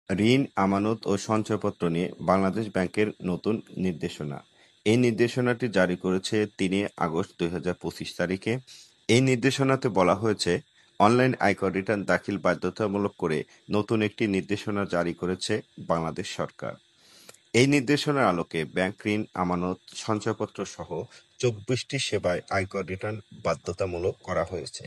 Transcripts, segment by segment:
ঋণ, আমানত ও সঞ্চয়পত্র নিয়ে বাংলাদেশ ব্যাংকের নতুন নির্দেশনা। এই নির্দেশনাটি জারি করেছে ৩ আগস্ট ২০২৫ তারিখে। এই নির্দেশনাতে বলা হয়েছে, অনলাইন আয়কর রিটার্ন দাখিল বাধ্যতামূলক করে নতুন একটি নির্দেশনা জারি করেছে বাংলাদেশ সরকার। এই নির্দেশনার আলোকে ব্যাংক ঋণ, আমানত, সঞ্চয়পত্র সহ ২৪টি সেবায় আয়কর রিটার্ন বাধ্যতামূলক করা হয়েছে।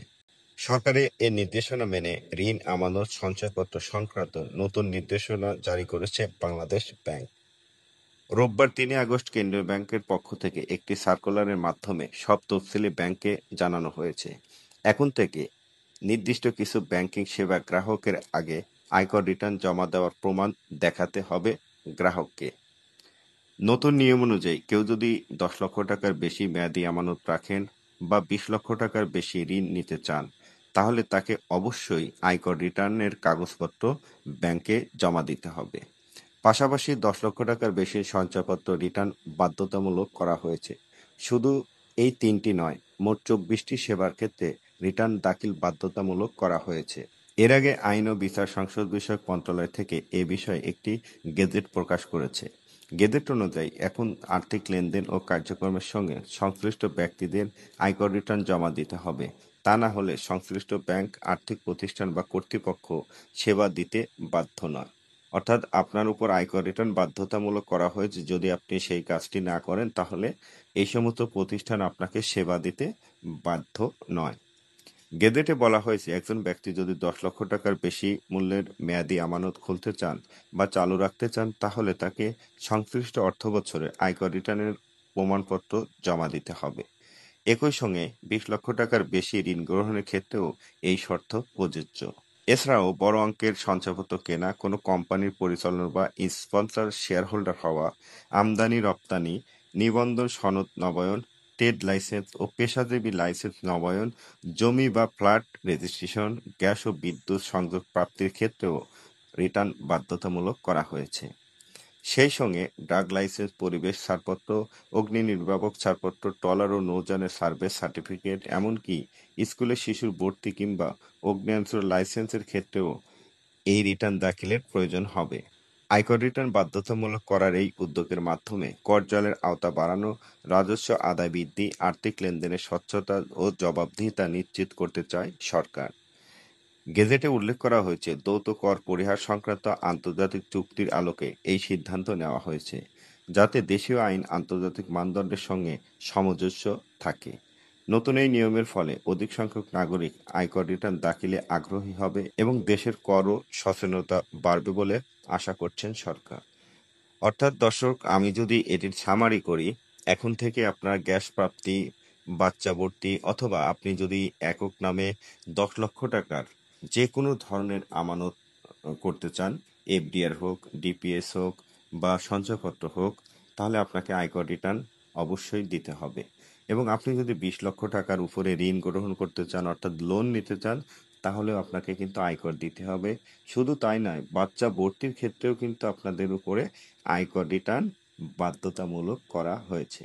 সরকারের এ নির্দেশনা মেনে ঋণ, আমানত, সঞ্চয়পত্র সংক্রান্ত নতুন নির্দেশনা জারি করেছে বাংলাদেশ ব্যাংক। রোববার ৩ আগস্ট কেন্দ্রীয় ব্যাংকের পক্ষ থেকে একটি সার্কুলারের মাধ্যমে সব তফসিলি ব্যাংকে জানানো হয়েছে, এখন থেকে নির্দিষ্ট কিছু ব্যাংকিং সেবা গ্রাহকের আগে আয়কর রিটার্ন জমা দেওয়ার প্রমাণ দেখাতে হবে গ্রাহককে। নতুন নিয়ম অনুযায়ী কেউ যদি ১০ লক্ষ টাকার বেশি মেয়াদি আমানত রাখেন বা ২০ লক্ষ টাকার বেশি ঋণ নিতে চান, তাহলে তাকে অবশ্যই আয়কর রিটার্নের কাগজপত্র ব্যাংকে জমা দিতে হবে। পাশাপাশি ১০ লক্ষ টাকার বেশি সঞ্চয়পত্র রিটার্ন বাধ্যতামূলক করা হয়েছে। শুধু এই ৩টি নয়, মোট ২৪টি সেবার ক্ষেত্রে রিটার্ন দাখিল বাধ্যতামূলক করা হয়েছে। এর আগে আইন ও বিচার সংসদ বিষয়ক মন্ত্রণালয় থেকে এ বিষয়ে একটি গেজেট প্রকাশ করেছে। গেজেট অনুযায়ী এখন আর্থিক লেনদেন ও কার্যক্রমের সঙ্গে সংশ্লিষ্ট ব্যক্তিদের আয়কর রিটার্ন জমা দিতে হবে। তা না হলে সংশ্লিষ্ট ব্যাংক, আর্থিক প্রতিষ্ঠান বা কর্তৃপক্ষ সেবা দিতে বাধ্য নয়। অর্থাৎ আপনার উপর আয়কর রিটার্ন বাধ্যতামূলক করা হয়েছে। যদি আপনি সেই কাজটি না করেন, তাহলে এই সমস্ত প্রতিষ্ঠান আপনাকে সেবা দিতে বাধ্য নয়। গেজেটে বলা হয়েছে, একজন ব্যক্তি যদি ১০ লক্ষ টাকার বেশি মূল্যের মেয়াদি আমানত খুলতে চান বা চালু রাখতে চান, তাহলে তাকে সংশ্লিষ্ট অর্থবছরে আয়কর রিটার্নের প্রমাণপত্র জমা দিতে হবে। একই সঙ্গে ২০ লক্ষ টাকার বেশি ঋণ গ্রহণের ক্ষেত্রেও এই শর্ত প্রযোজ্য। এছাড়াও বড় অঙ্কের সঞ্চয়পত্র কেনা, কোনো কোম্পানির পরিচালনা বা স্পন্সর শেয়ারহোল্ডার হওয়া, আমদানি রপ্তানি, নিবন্ধন সনদ নবায়ন, ট্রেড লাইসেন্স ও পেশাজীবী লাইসেন্স নবায়ন, জমি বা ফ্ল্যাট রেজিস্ট্রেশন, গ্যাস ও বিদ্যুৎ সংযোগ প্রাপ্তির ক্ষেত্রেও রিটার্ন বাধ্যতামূলক করা হয়েছে। সেই সঙ্গে ড্রাগ লাইসেন্স, পরিবেশ ছাড়পত্র, অগ্নি নির্বাপক ছাড়পত্র, ট্রলার ও নৌযানের সার্ভিস সার্টিফিকেট, এমনকি স্কুলে শিশুর ভর্তি কিংবা অগ্নিয়ন্ত্র লাইসেন্সের ক্ষেত্রেও এই রিটার্ন দাখিলের প্রয়োজন হবে। আয়কর রিটার্ন বাধ্যতামূলক করার এই উদ্যোগের মাধ্যমে কর জালের আওতা বাড়ানো, রাজস্ব আদায় বৃদ্ধি, আর্থিক লেনদেনের স্বচ্ছতা ও জবাবদিহিতা নিশ্চিত করতে চায় সরকার। গেজেটে উল্লেখ করা হয়েছে, যৌথ কর পরিহার সংক্রান্ত আন্তর্জাতিক চুক্তির আলোকে এই সিদ্ধান্ত নেওয়া হয়েছে, যাতে দেশীয় আইন আন্তর্জাতিক মানদণ্ডের সঙ্গে সামঞ্জস্য থাকে। নতুন এই নিয়মের ফলে অধিক সংখ্যক নাগরিক আয়কর রিটার্ন দাখিলে আগ্রহী হবে এবং দেশের কর ও সচেতনতা বাড়বে বলে আশা করছেন সরকার। অর্থাৎ দর্শক, আমি যদি এটির সামারি করি, এখন থেকে আপনার গ্যাস প্রাপ্তি, বাচ্চা ভর্তি অথবা আপনি যদি একক নামে ১০ লক্ষ টাকার যে কোনো ধরনের আমানত করতে চান, এফডিআর হোক, ডিপিএস হোক বা সঞ্চয়পত্র হোক, তাহলে আপনাকে আয়কর রিটার্ন অবশ্যই দিতে হবে। এবং আপনি যদি ২০ লক্ষ টাকার উপরে ঋণ গ্রহণ করতে চান, অর্থাৎ লোন নিতে চান, তাহলেও আপনাকে কিন্তু আয়কর দিতে হবে। শুধু তাই নয়, বাচ্চা ভর্তির ক্ষেত্রেও কিন্তু আপনাদের উপরে আয়কর রিটার্ন বাধ্যতামূলক করা হয়েছে।